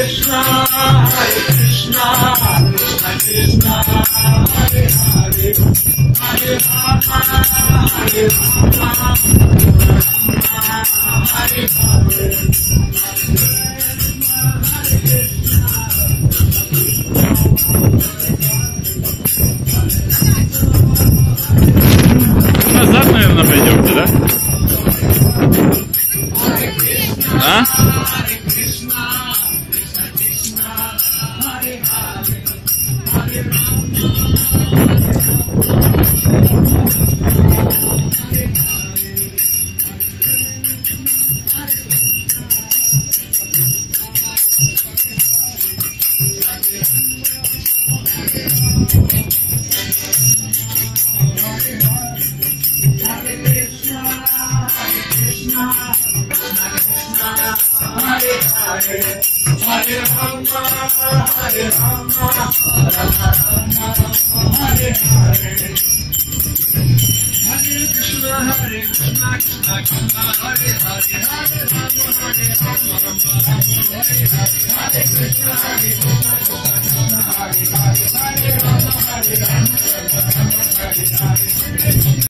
Krishna, Krishna Krishna, Hare Hare, Hare Rama, Hare Rama, Hare Hare. Назад, наверное, пойдемте, да? А? Hare Rama, Hare Rama, Rama Rama, Hare Hare. Hare Krishna, Krishna Krishna, Hare Hare, Hare Rama, Hare Rama, Rama Rama, Hare Hare. Hare Krishna, Krishna Krishna, Hare Hare, Hare Rama, Hare Rama, Rama Rama, Hare Hare.